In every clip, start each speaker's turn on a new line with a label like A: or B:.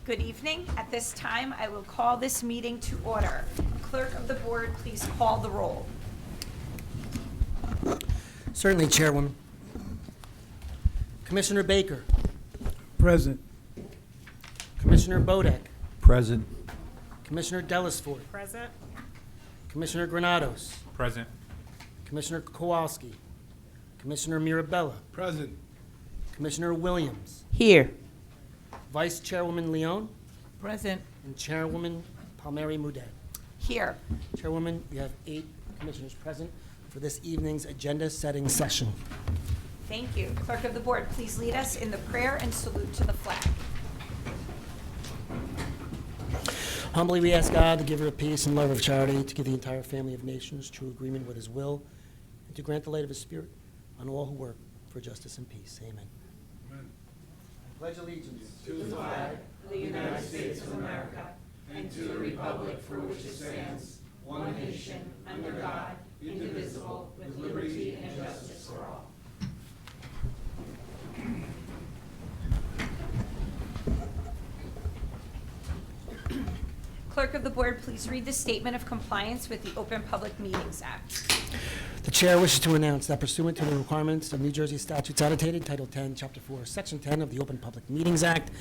A: Good evening. At this time, I will call this meeting to order. Clerk of the board, please call the roll.
B: Certainly, Chairwoman. Commissioner Baker.
C: Present.
B: Commissioner Bodek.
C: Present.
B: Commissioner Dellisford.
A: Present.
B: Commissioner Granados.
C: Present.
B: Commissioner Kowalski. Commissioner Mirabella.
C: Present.
B: Commissioner Williams.
A: Here.
B: Vice Chairwoman Leone.
A: Present.
B: And Chairwoman Palmieri Mudet.
A: Here.
B: Chairwoman, we have 8 commissioners present for this evening's agenda-setting session.
A: Thank you. Clerk of the board, please lead us in the prayer and salute to the flag.
B: Humbly we ask God, the giver of peace and lover of charity, to give the entire family of nations true agreement with his will, and to grant the light of his spirit on all who work for justice and peace. Amen.
C: Amen.
B: I pledge allegiance
D: To the flag of the United States of America and to the republic for which it stands, one nation, under God, indivisible, with liberty and justice for all.
A: Clerk of the board, please read the statement of compliance with the Open Public Meetings Act.
B: The chair wishes to announce that pursuant to the requirements of New Jersey statutes annotated, Title 10, Chapter 4, Section 10 of the Open Public Meetings Act,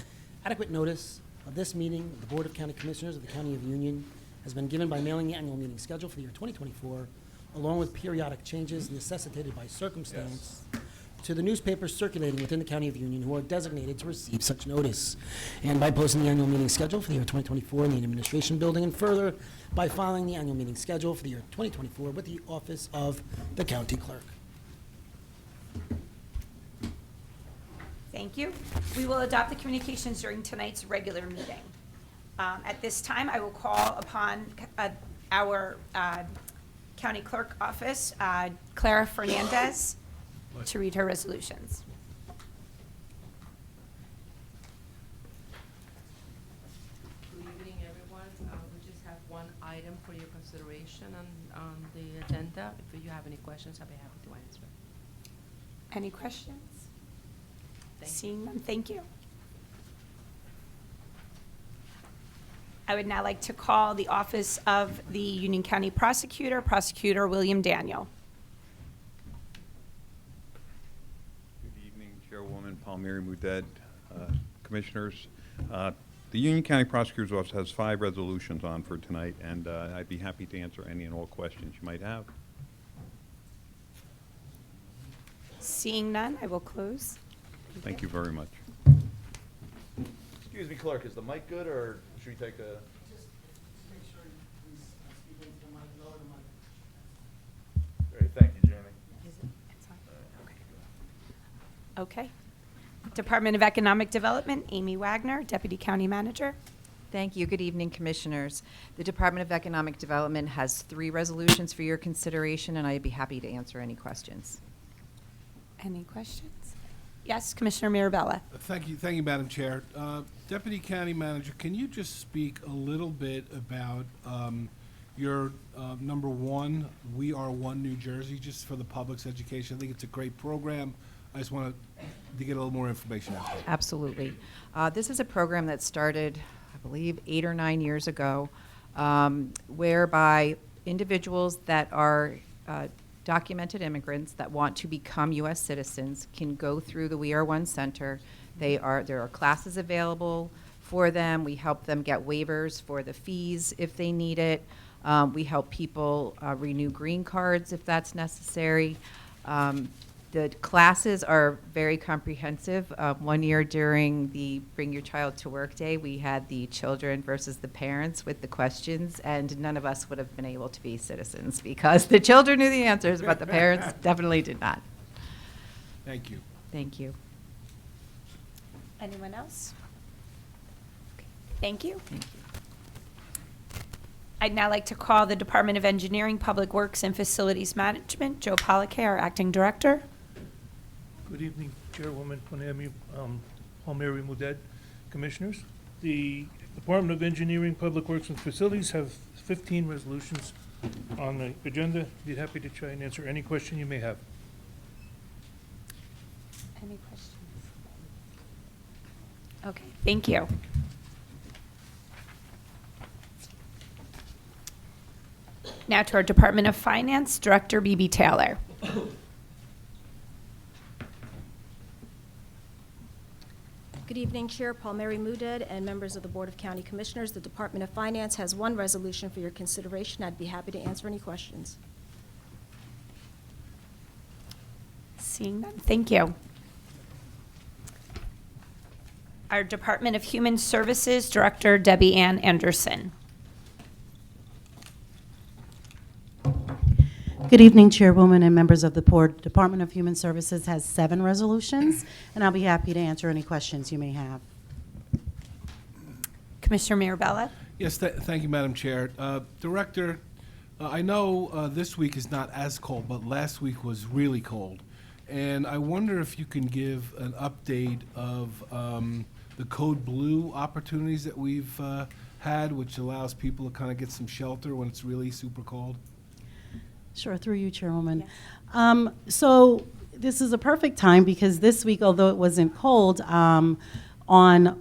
B: adequate notice of this meeting of the Board of County Commissioners of the County of Union has been given by mailing the annual meeting schedule for the year 2024, along with periodic changes necessitated by circumstance to the newspapers circulating within the County of Union who are designated to receive such notice, and by posting the annual meeting schedule for the year 2024 in the Administration Building, and further by filing the annual meeting schedule for the year 2024 with the Office of the County Clerk.
A: Thank you. We will adopt the communications during tonight's regular meeting. At this time, I will call upon our County Clerk Office, Clara Fernandez, to read her resolutions.
E: Good evening, everyone. We just have one item for your consideration on the agenda. If you have any questions, I'll be happy to answer.
A: Any questions?
E: Thank you.
A: Seeing none, thank you. I would now like to call the Office of the Union County Prosecutor, Prosecutor William Daniel.
F: Good evening, Chairwoman Palmieri Mudet, Commissioners. The Union County Prosecutor's Office has 5 resolutions on for tonight, and I'd be happy to answer any and all questions you might have.
A: Seeing none, I will close.
F: Thank you very much.
G: Excuse me, Clerk, is the mic good, or should we take a?
B: Just make sure you speak into the mic, lower the mic.
G: Great, thank you, Jamie.
A: Is it? It's on? Okay. Department of Economic Development, Amy Wagner, Deputy County Manager.
H: Thank you. Good evening, Commissioners. The Department of Economic Development has 3 resolutions for your consideration, and I'd be happy to answer any questions.
A: Any questions? Yes, Commissioner Mirabella.
C: Thank you, Madam Chair. Deputy County Manager, can you just speak a little bit about your number 1, We Are One New Jersey, just for the public's education? I think it's a great program. I just want to get a little more information out there.
H: Absolutely. This is a program that started, I believe, 8 or 9 years ago, whereby individuals that are documented immigrants that want to become U.S. citizens can go through the We Are One Center. There are classes available for them. We help them get waivers for the fees if they need it. We help people renew green cards if that's necessary. The classes are very comprehensive. One year during the Bring Your Child to Work Day, we had the children versus the parents with the questions, and none of us would have been able to be citizens because the children knew the answers, but the parents definitely did not.
C: Thank you.
H: Thank you.
A: Anyone else? Okay. Thank you.
H: Thank you.
A: I'd now like to call the Department of Engineering, Public Works, and Facilities Management, Joe Polakay, our Acting Director.
I: Good evening, Chairwoman Palmieri Mudet, Commissioners. The Department of Engineering, Public Works, and Facilities have 15 resolutions on the agenda. Be happy to try and answer any question you may have.
A: Any questions? Okay, thank you. Now to our Department of Finance, Director B.B. Taylor.
J: Good evening, Chair Paul Mary Mudded and members of the Board of County Commissioners. The Department of Finance has one resolution for your consideration. I'd be happy to answer any questions.
A: Seeing none, thank you. Our Department of Human Services, Director Debbie Ann Anderson.
K: Good evening, Chairwoman and members of the Board. Department of Human Services has 7 resolutions, and I'll be happy to answer any questions you may have.
A: Commissioner Mirabella.
C: Yes, thank you, Madam Chair. Director, I know this week is not as cold, but last week was really cold. And I wonder if you can give an update of the Code Blue opportunities that we've had, which allows people to kind of get some shelter when it's really super cold.
K: Sure, through you, Chairwoman. So this is a perfect time because this week, although it wasn't cold, on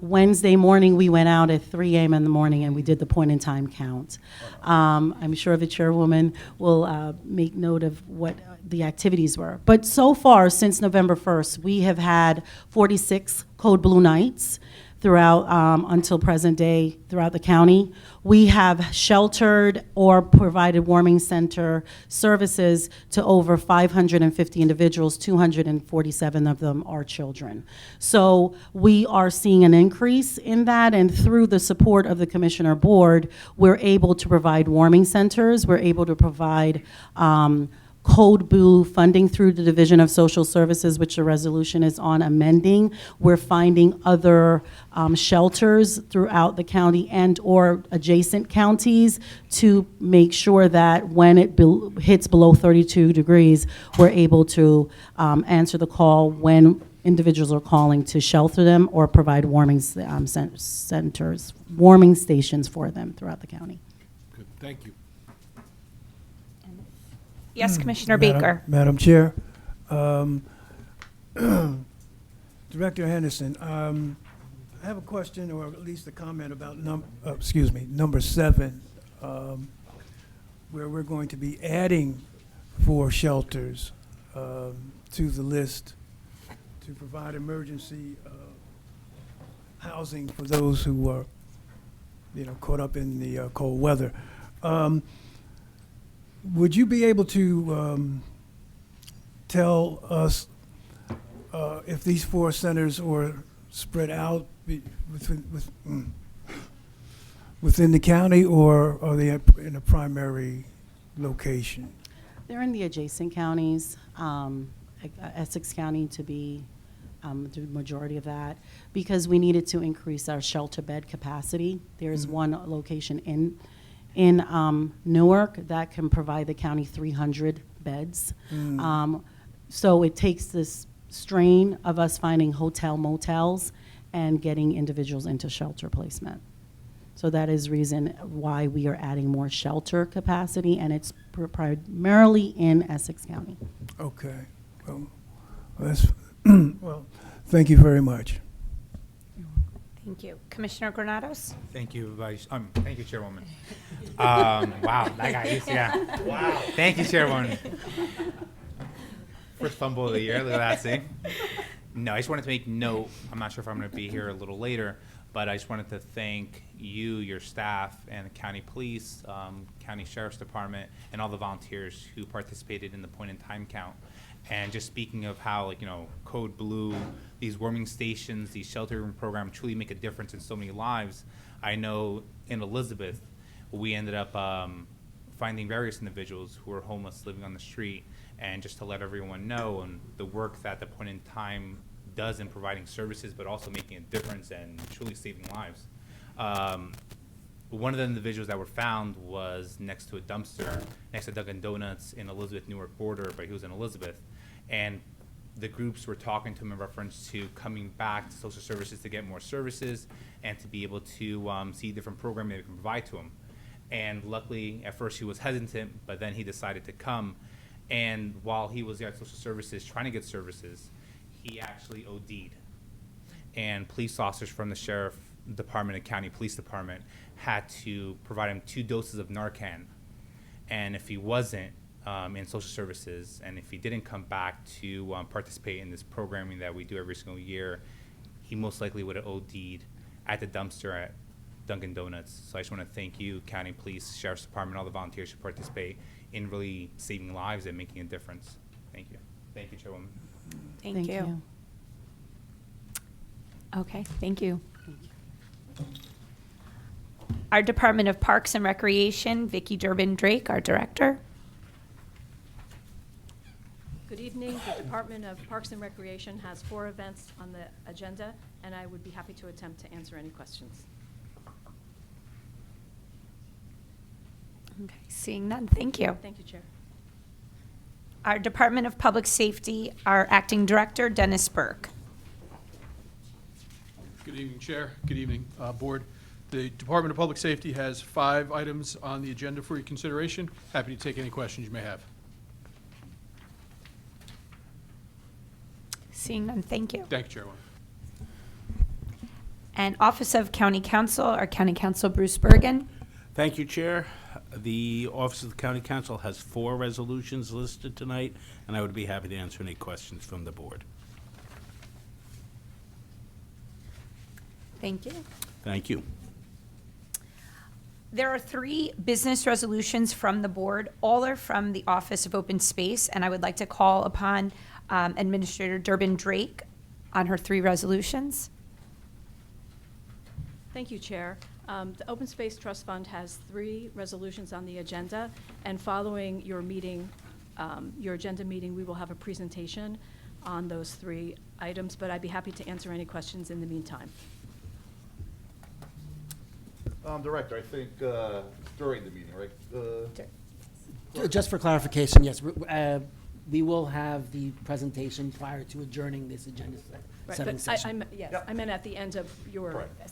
K: Wednesday morning, we went out at 3 a.m. in the morning and we did the point-in-time count. I'm sure the Chairwoman will make note of what the activities were. But so far, since November 1st, we have had 46 Code Blue nights throughout, until present day, throughout the county. We have sheltered or provided warming center services to over 550 individuals, 247 of them are children. So we are seeing an increase in that, and through the support of the Commissioner Board, we're able to provide warming centers, we're able to provide Code Blue funding through the Division of Social Services, which the resolution is on amending. We're finding other shelters throughout the county and or adjacent counties to make sure that when it hits below 32 degrees, we're able to answer the call when individuals are calling to shelter them or provide warming centers, warming stations for them throughout the county.
C: Good, thank you.
A: Yes, Commissioner Baker.
L: Madam Chair, Director Henderson, I have a question or at least a comment about number 7, where we're going to be adding 4 shelters to the list to provide emergency housing for those who are, caught up in the cold weather. Would you be able to tell us if these 4 centers are spread out within the county, or are they in a primary location?
K: They're in the adjacent counties, Essex County to be the majority of that, because we needed to increase our shelter bed capacity. There's one location in Newark that can provide the county 300 beds. So it takes this strain of us finding motels and getting individuals into shelter placement. So that is reason why we are adding more shelter capacity, and it's primarily in Essex County.
L: Okay. Well, that's well, thank you very much.
A: Thank you. Commissioner Granados?
M: Thank you, thank you, Chairwoman. Wow, that guy is, yeah. Wow. Thank you, Chairwoman. First fumble of the year, look at that, see? No, I just wanted to make note, I'm not sure if I'm gonna be here a little later, but I just wanted to thank you, your staff, and the county police, county sheriff's department, and all the volunteers who participated in the point-in-time count. And just speaking of how, Code Blue, these warming stations, these shelter room programs truly make a difference in so many lives. I know in Elizabeth, we ended up finding various individuals who were homeless living on the street. And just to let everyone know, and the work that the point in time does in providing services, but also making a difference and truly saving lives. One of the individuals that were found was next to a dumpster, next to Dunkin' Donuts in Elizabeth Newark border, but he was in Elizabeth. And the groups were talking to him in reference to coming back to social services to get more services and to be able to see different programs that we can provide to him. And luckily, at first he was hesitant, but then he decided to come. And while he was there at social services trying to get services, he actually OD'd. And police officers from the sheriff department and county police department had to provide him 2 doses of Narcan. And if he wasn't in social services, and if he didn't come back to participate in this programming that we do every single year, he most likely would have OD'd at the dumpster at Dunkin' Donuts. So I just want to thank you, County Police, Sheriff's Department, all the volunteers who participate in really saving lives and making a difference. Thank you. Thank you, Chairwoman.
A: Thank you. Okay, thank you. Our Department of Parks and Recreation, Vicki Durbin Drake, our Director.
J: Good evening. The Department of Parks and Recreation has 4 events on the agenda, and I would be happy to attempt to answer any questions.
A: Okay, seeing none, thank you.
J: Thank you, Chair.
A: Our Department of Public Safety, our Acting Director, Dennis Burke.
N: Good evening, Chair. Good evening, Board. The Department of Public Safety has 5 items on the agenda for your consideration. Happy to take any questions you may have.
A: Seeing none, thank you.
N: Thank you, Chairwoman.
A: And Office of County Counsel, our County Counsel, Bruce Bergen.
O: Thank you, Chair. The Office of the County Council has 4 resolutions listed tonight, and I would be happy to answer any questions from the board.
A: Thank you.
O: Thank you.
A: There are 3 business resolutions from the board. All are from the Office of Open Space, and I would like to call upon Administrator Durbin Drake on her 3 resolutions.
J: Thank you, Chair. The Open Space Trust Fund has 3 resolutions on the agenda, and following your meeting, your agenda meeting, we will have a presentation on those 3 items, but I'd be happy to answer any questions in the meantime.
G: Director, I think during the meeting, right?
B: Just for clarification, yes, we will have the presentation prior to adjourning this agenda
J: Right,
B: setting
J: but
B: session.
J: yes,
G: Yep.
J: I meant at the end of your.
G: Correct.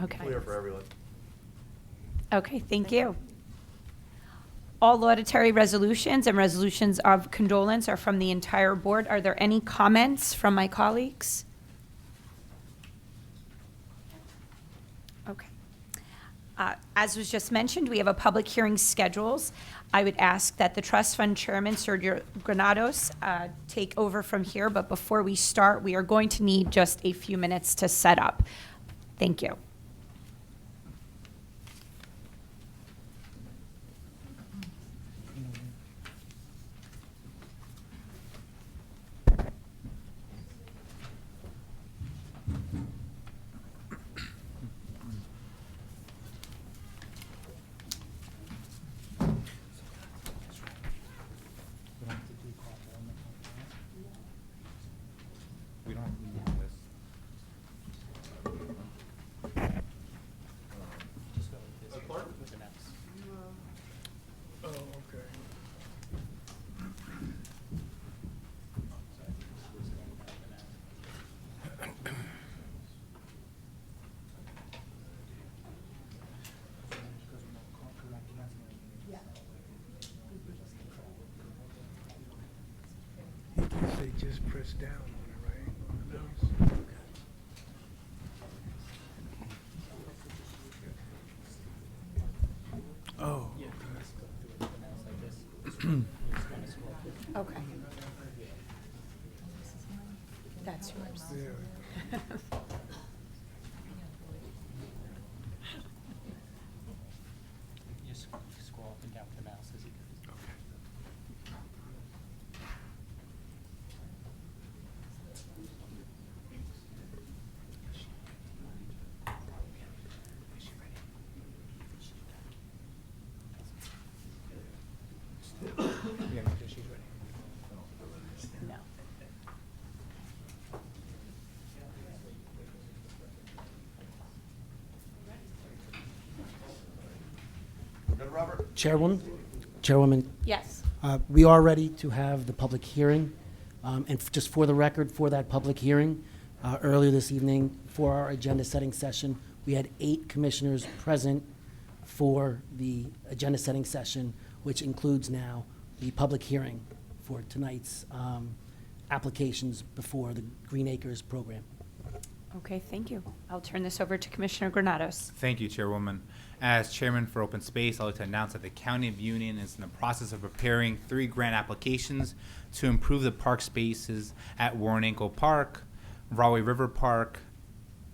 A: Okay.
G: Clear for everyone.
A: Okay, thank you. All laudatory resolutions and resolutions of condolence are from the entire board. Are there any comments from my colleagues? Okay. As was just mentioned, we have a public hearing scheduled. I would ask that the trust fund chairman, Sergio Granados, take over from here, but before we start, we are going to need just a few minutes to set up. Thank you.
M: We don't have to do this.
L: Oh, okay. They just press down on it, right? On the mouse? Okay. Oh.
A: Okay. That's yours.
L: Yeah.
B: Just scroll up and down with the mouse as you go.
A: No.
G: Good, Robert?
B: Chairwoman,
A: Yes.
B: we are ready to have the public hearing. And just for the record, for that public hearing, earlier this evening, for our agenda-setting session, we had 8 commissioners present for the agenda-setting session, which includes now the public hearing for tonight's applications before the Green Acres program.
A: Okay, thank you. I'll turn this over to Commissioner Granados.
M: Thank you, Chairwoman. As Chairman for Open Space, I'd like to announce that the County of Union is in the process of preparing 3 grant applications to improve the park spaces at Warrenco Park, Rahway River Park,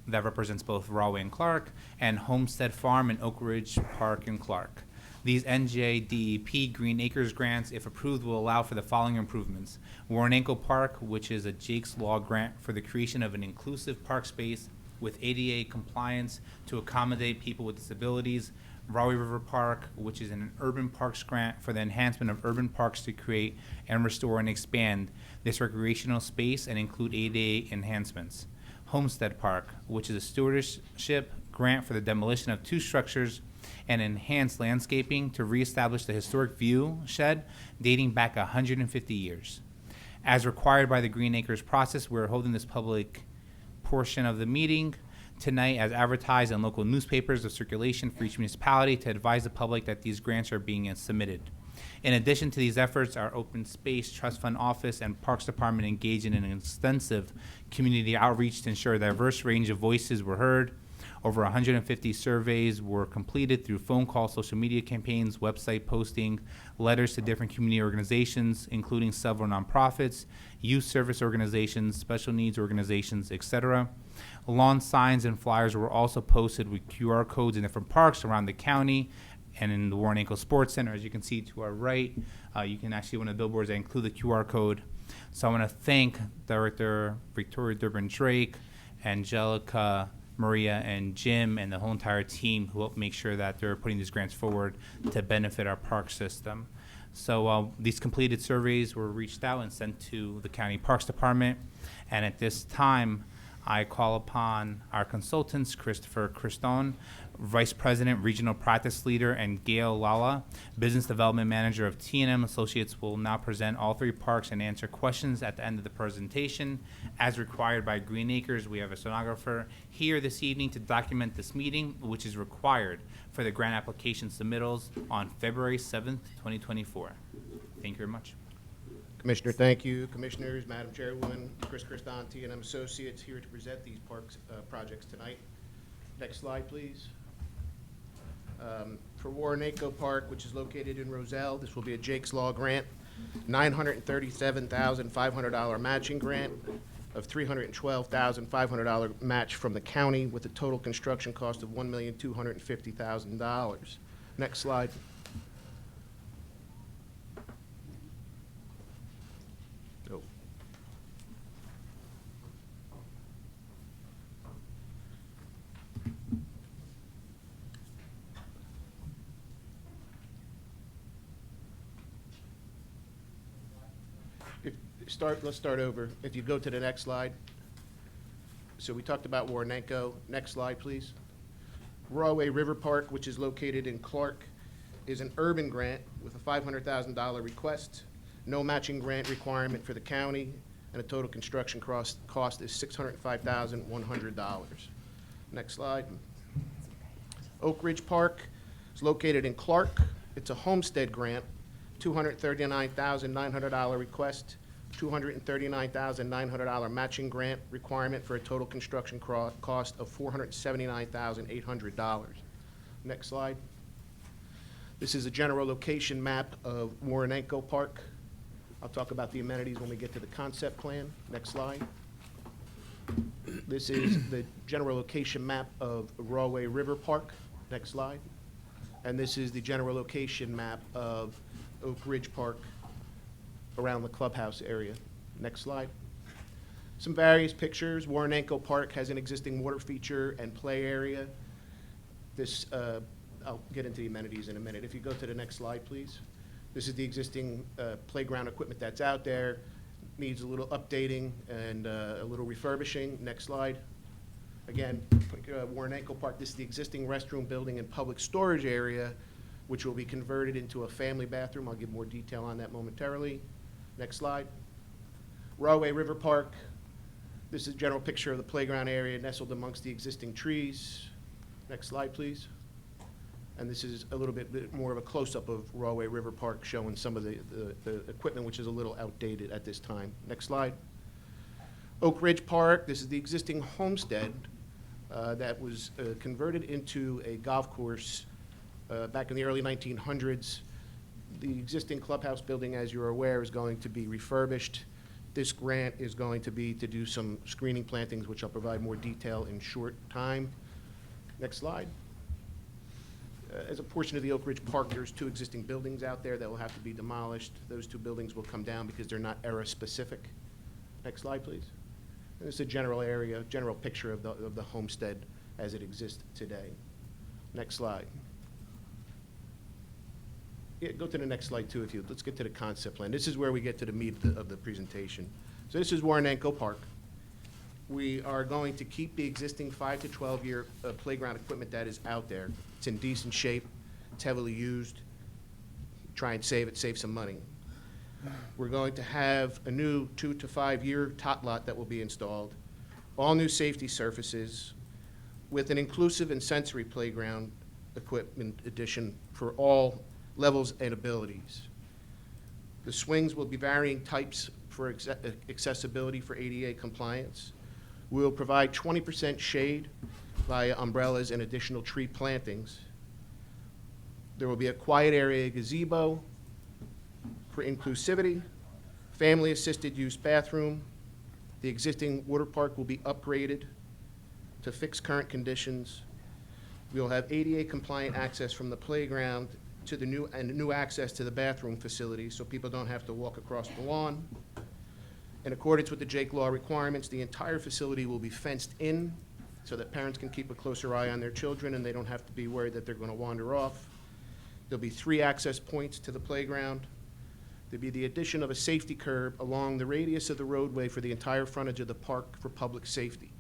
M: that represents both Rahway and Clark, and Homestead Farm and Oak Ridge Park in Clark. These NJDEP Green Acres grants, if approved, will allow for the following improvements. Warrenco Park, which is a Jake's Law grant for the creation of an inclusive park space with ADA compliance to accommodate people with disabilities. Rahway River Park, which is an urban parks grant for the enhancement of urban parks to create and restore and expand this recreational space and include ADA enhancements. Homestead Park, which is a stewardship grant for the demolition of 2 structures and enhanced landscaping to reestablish the historic view shed dating back 150 years. As required by the Green Acres process, we're holding this public portion of the meeting tonight as advertised in local newspapers of circulation for each municipality to advise the public that these grants are being submitted. In addition to these efforts, our Open Space Trust Fund Office and Parks Department engaged in an extensive community outreach to ensure a diverse range of voices were heard. Over 150 surveys were completed through phone calls, social media campaigns, website posting, letters to different community organizations, including several nonprofits, youth service organizations, special needs organizations, etc. Lawn signs and flyers were also posted with QR codes in different parks around the county and in the Warrenco Sports Center. As you can see to our right, you can actually, one of the billboards that include the QR code. So I want to thank Director Victoria Durbin-Drake, Angelica, Maria, and Jim, and the whole entire team who helped make sure that they're putting these grants forward to benefit our park system. So these completed surveys were reached out and sent to the County Parks Department. And at this time, I call upon our consultants, Christopher Christon, Vice President, Regional Practice Leader, and Gail Lala, Business Development Manager of T&M Associates, will now present all 3 parks and answer questions at the end of the presentation. As required by Green Acres, we have a stenographer here this evening to document this meeting, which is required for the grant application submittals on February 7th, 2024. Thank you very much.
P: Commissioner, thank you. Commissioners, Madam Chairwoman, Chris Christon, T&M Associates, here to present these parks projects tonight. Next slide, please. For Warrenco Park, which is located in Roselle, this will be a Jake's Law grant, $937,500 matching grant of $312,500 match from the county with a total construction cost of $1,250,000. Next slide. Oh. Let's start over. If you go to the next slide. So we talked about Warrenco. Next slide, please. Rahway River Park, which is located in Clark, is an urban grant with a $500,000 request, no matching grant requirement for the county, and a total construction cost is $605,100. Next slide. Oak Ridge Park is located in Clark. It's a homestead grant, $239,900 request, $239,900 matching grant requirement for a total construction cost of $479,800. Next slide. This is a general location map of Warrenco Park. I'll talk about the amenities when we get to the concept plan. Next slide. This is the general location map of Rahway River Park. Next slide. And this is the general location map of Oak Ridge Park around the clubhouse area. Next slide. Some various pictures. Warrenco Park has an existing water feature and play area. This, I'll get into the amenities in a minute. If you go to the next slide, please. This is the existing playground equipment that's out there. Needs a little updating and a little refurbishing. Next slide. Again, Warrenco Park, this is the existing restroom building and public storage area, which will be converted into a family bathroom. I'll give more detail on that momentarily. Next slide. Rahway River Park. This is a general picture of the playground area nestled amongst the existing trees. Next slide, please. And this is a little bit more of a close-up of Rahway River Park, showing some of the equipment, which is a little outdated at this time. Next slide. Oak Ridge Park, this is the existing homestead that was converted into a golf course back in the early 1900s. The existing clubhouse building, as you're aware, is going to be refurbished. This grant is going to be to do some screening plantings, which I'll provide more detail in short time. Next slide. As a portion of the Oak Ridge Park, there's 2 existing buildings out there that will have to be demolished. Those 2 buildings will come down because they're not era-specific. Next slide, please. And this is a general area, general picture of the homestead as it exists today. Next slide. Yeah, go to the next slide too, if you, let's get to the concept plan. This is where we get to the meat of the presentation. So this is Warrenenko Park. We are going to keep the existing 5 to 12-year playground equipment that is out there. It's in decent shape, it's heavily used. Try and save it, save some money. We're going to have a new 2 to 5-year tot lot that will be installed, all new safety surfaces, with an inclusive and sensory playground equipment addition for all levels and abilities. The swings will be varying types for accessibility for ADA compliance. We will provide 20% shade via umbrellas and additional tree plantings. There will be a quiet area gazebo for inclusivity, family-assisted use bathroom. The existing water park will be upgraded to fix current conditions. We will have ADA compliant access from the playground to the new access to the bathroom facility, so people don't have to walk across the lawn. In accordance with the Jake Law requirements, the entire facility will be fenced in so that parents can keep a closer eye on their children and they don't have to be worried that they're going to wander off. There'll be 3 access points to the playground. There'll be the addition of a safety curb along the radius of the roadway for the entire frontage of the park for public safety.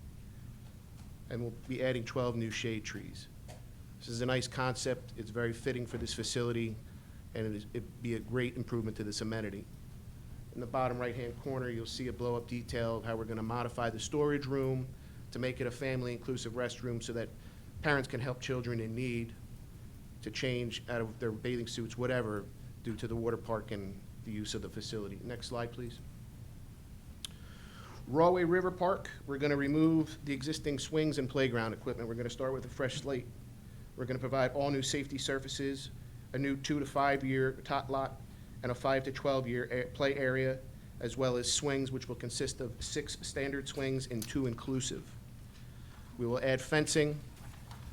P: And we'll be adding 12 new shade trees. This is a nice concept. It's very fitting for this facility, and it'd be a great improvement to this amenity. In the bottom right-hand corner, you'll see a blow-up detail of how we're going to modify the storage room to make it a family-inclusive restroom so that parents can help children in need to change out of their bathing suits, whatever, due to the water park and the use of the facility. Next slide, please. Rawway River Park, we're going to remove the existing swings and playground equipment. We're going to start with a fresh slate. We're going to provide all new safety surfaces, a new 2 to 5-year tot lot, and a 5 to 12-year play area, as well as swings, which will consist of 6 standard swings and 2 inclusive. We will add fencing,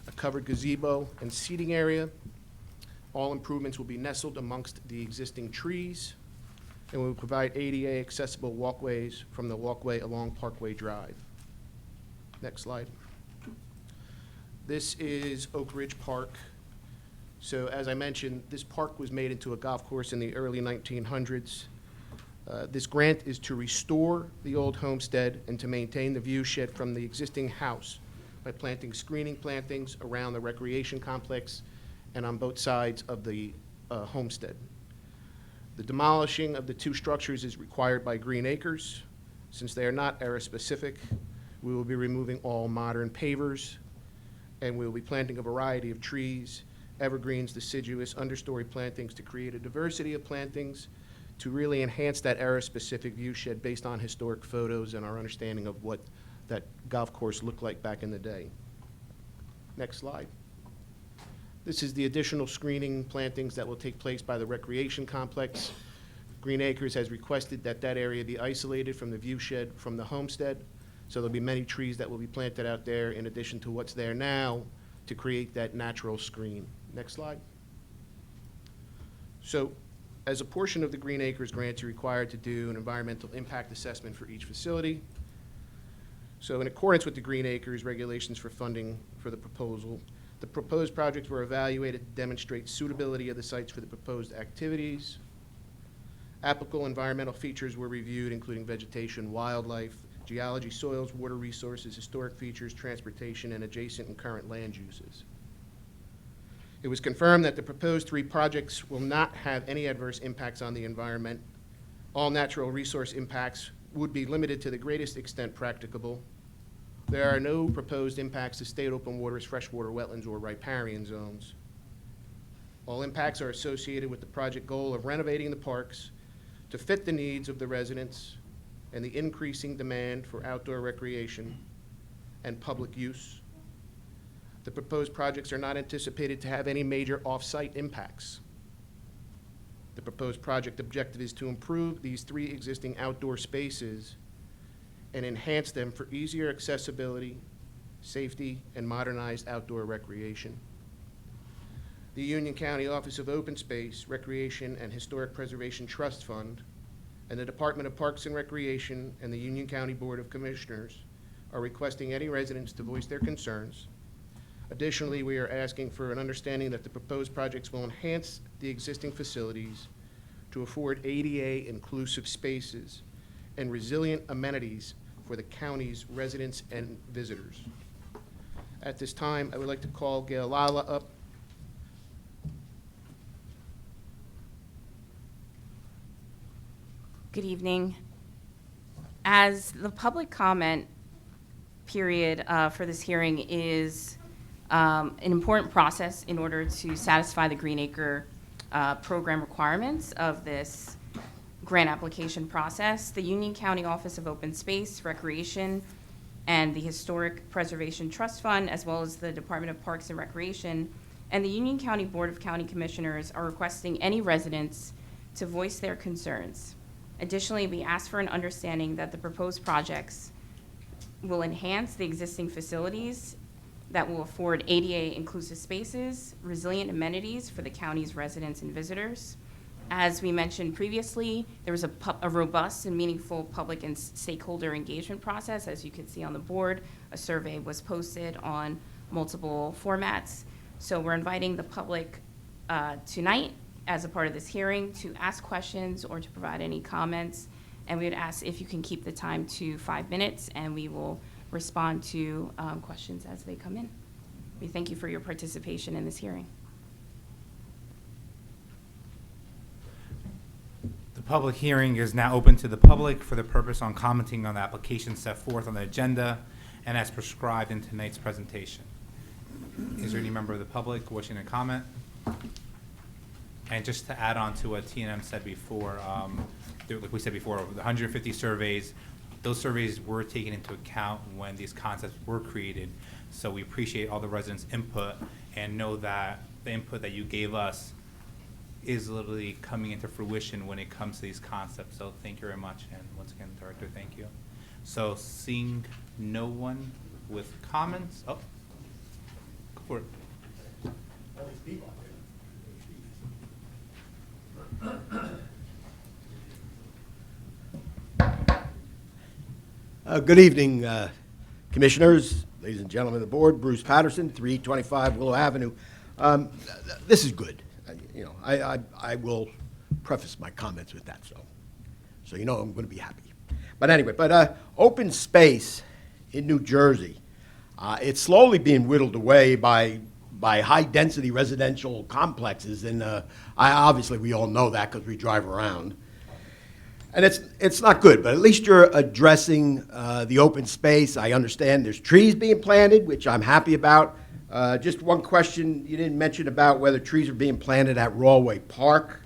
P: a covered gazebo, and seating area. All improvements will be nestled amongst the existing trees, and we will provide ADA accessible walkways from the walkway along Parkway Drive. Next slide. This is Oak Ridge Park. So as I mentioned, this park was made into a golf course in the early 1900s. This grant is to restore the old homestead and to maintain the view shed from the existing house by planting screening plantings around the recreation complex and on both sides of the homestead. The demolishing of the 2 structures is required by Green Acres. Since they are not era-specific, we will be removing all modern pavers, and we will be planting a variety of trees, evergreens, deciduous, understory plantings to create a diversity of plantings to really enhance that era-specific view shed based on historic photos and our understanding of what that golf course looked like back in the day. Next slide. This is the additional screening plantings that will take place by the recreation complex. Green Acres has requested that that area be isolated from the view shed from the homestead. So there'll be many trees that will be planted out there in addition to what's there now to create that natural screen. Next slide. So as a portion of the Green Acres grant, you're required to do an environmental impact assessment for each facility. So in accordance with the Green Acres regulations for funding for the proposal, the proposed projects were evaluated to demonstrate suitability of the sites for the proposed activities. Applicable environmental features were reviewed, including vegetation, wildlife, geology, soils, water resources, historic features, transportation, and adjacent and current land uses. It was confirmed that the proposed 3 projects will not have any adverse impacts on the environment. All natural resource impacts would be limited to the greatest extent practicable. There are no proposed impacts to state open waters, freshwater wetlands, or riparian zones. All impacts are associated with the project goal of renovating the parks to fit the needs of the residents and the increasing demand for outdoor recreation and public use. The proposed projects are not anticipated to have any major off-site impacts. The proposed project objective is to improve these 3 existing outdoor spaces and enhance them for easier accessibility, safety, and modernized outdoor recreation. The Union County Office of Open Space, Recreation, and Historic Preservation Trust Fund and the Department of Parks and Recreation and the Union County Board of Commissioners are requesting any residents to voice their concerns. Additionally, we are asking for an understanding that the proposed projects will enhance the existing facilities to afford ADA inclusive spaces and resilient amenities for the county's residents and visitors. At this time, I would like to call Gail Lala up.
Q: Good evening. As the public comment period for this hearing is an important process in order to satisfy the Green Acre program requirements of this grant application process, the Union County Office of Open Space, Recreation, and the Historic Preservation Trust Fund, as well as the Department of Parks and Recreation, and the Union County Board of County Commissioners are requesting any residents to voice their concerns. Additionally, we ask for an understanding that the proposed projects will enhance the existing facilities that will afford ADA inclusive spaces, resilient amenities for the county's residents and visitors. As we mentioned previously, there was a robust and meaningful public and stakeholder engagement process. As you can see on the board, a survey was posted on multiple formats. So we're inviting the public tonight as a part of this hearing to ask questions or to provide any comments. And we would ask if you can keep the time to 5 minutes, and we will respond to questions as they come in. We thank you for your participation in this hearing.
M: The public hearing is now open to the public for the purpose on commenting on the application set forth on the agenda and as prescribed in tonight's presentation. Is there any member of the public wishing to comment? And just to add on to what T&M said before, like we said before, the 150 surveys, those surveys were taken into account when these concepts were created. So we appreciate all the residents' input and know that the input that you gave us is literally coming into fruition when it comes to these concepts. So thank you very much. And once again, Director, thank you. So seeing no one with comments, oh, go for it.
R: Good evening, Commissioners, ladies and gentlemen of the board. Bruce Patterson, 325 Willow Avenue. This is good. I will preface my comments with that, so you know I'm going to be happy. But anyway, open space in New Jersey, it's slowly being whittled away by high-density residential complexes, and obviously we all know that because we drive around. And it's not good, but at least you're addressing the open space. I understand there's trees being planted, which I'm happy about. Just one question, you didn't mention about whether trees are being planted at Rawway Park,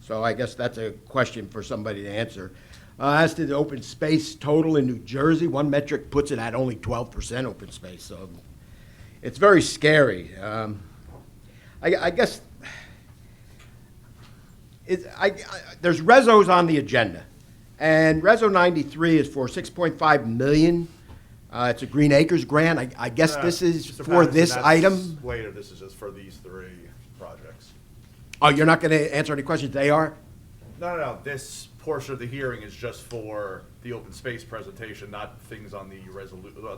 R: so I guess that's a question for somebody to answer. As to the open space total in New Jersey, one metric puts it at only 12% open space, so it's very scary. I guess there's resos on the agenda, and Reso 93 is for $6.5 million. It's a Green Acres grant. I guess this is for this item.
G: Later, this is just for these 3 projects.
R: Oh, you're not going to answer any questions? They are?
G: No. This portion of the hearing is just for the open space presentation, not things on the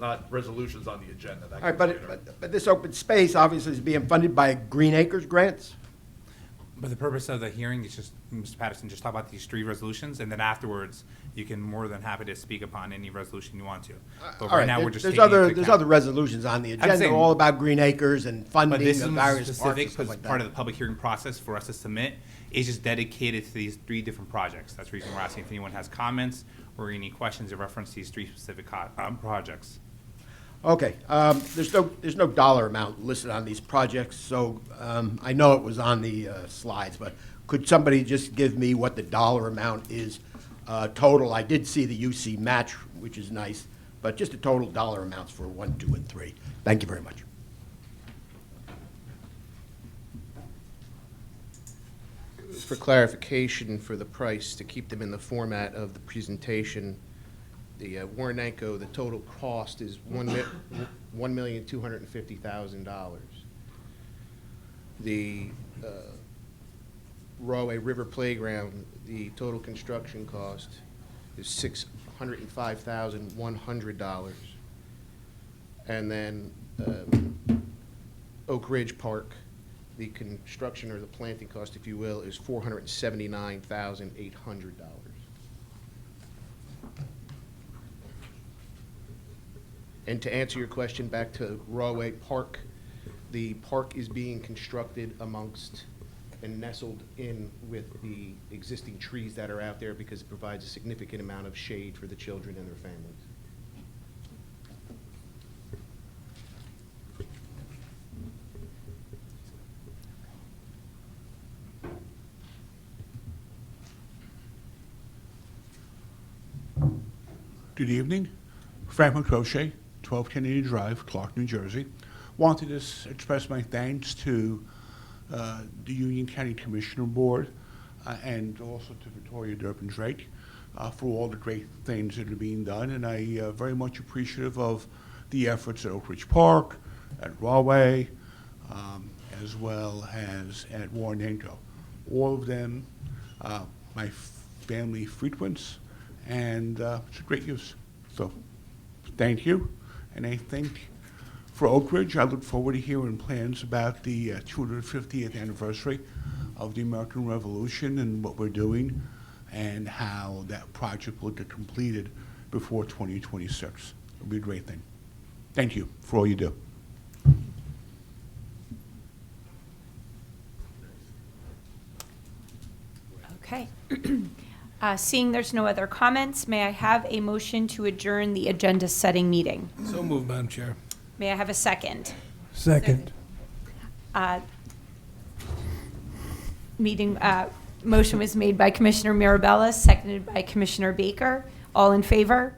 G: not resolutions on the agenda. That
R: All right,
G: comes later.
R: but this open space obviously is being funded by Green Acres grants?
M: But the purpose of the hearing is just, Mr. Patterson, just talk about these 3 resolutions, and then afterwards, you can more than happy to speak upon any resolution you want to. But
R: All
M: right now, we're just
R: there's
M: taking into
R: there's
M: account-
R: other resolutions on the agenda,
M: saying-
R: all about Green Acres and
M: But
R: funding
M: this
R: of
M: is
R: various parks
M: specific
R: and stuff
M: because
R: like
M: part
R: that.
M: of the public hearing process for us to submit is just dedicated to these 3 different projects. That's the reason we're asking if anyone has comments or any questions in reference to these 3 specific projects.
R: Okay, there's no dollar amount listed on these projects, so I know it was on the slides, but could somebody just give me what the dollar amount is Total, I did see the UC match, which is nice, but just the total dollar amounts for 1, 2, and 3. Thank you very much.
P: For clarification for the price, to keep them in the format of the presentation, the Warrenenko, the total cost is $1,250,000. The Rawway River Playground, the total construction cost is $605,100. And then Oak Ridge Park, the construction or the planting cost, if you will, is $479,800. And to answer your question, back to Rawway Park, the park is being constructed amongst and nestled in with the existing trees that are out there because it provides a significant amount of shade for the children and their families.
S: Good evening. Frank McCroce, 12 Kennedy Drive, Clark, New Jersey. Wanted to express my thanks to the Union County Commissioner Board and also to Victoria Durbin-Drake for all the great things that are being done. And I very much appreciative of the efforts at Oak Ridge Park, at Rawway, as well as at Warrenenko. All of them my family frequents, and it's a great use. So thank you. And I think for Oak Ridge, I look forward to hearing plans about the 250th anniversary of the American Revolution and what we're doing and how that project will get completed before 2026. It'll be a great thing. Thank you for all you do.
A: Okay. Seeing there's no other comments, may I have a motion to adjourn the agenda-setting meeting?
C: So moved, Madam Chair.
A: May I have a second?
L: Second.
A: Motion was made by Commissioner Mirabella, seconded by Commissioner Baker. All in favor?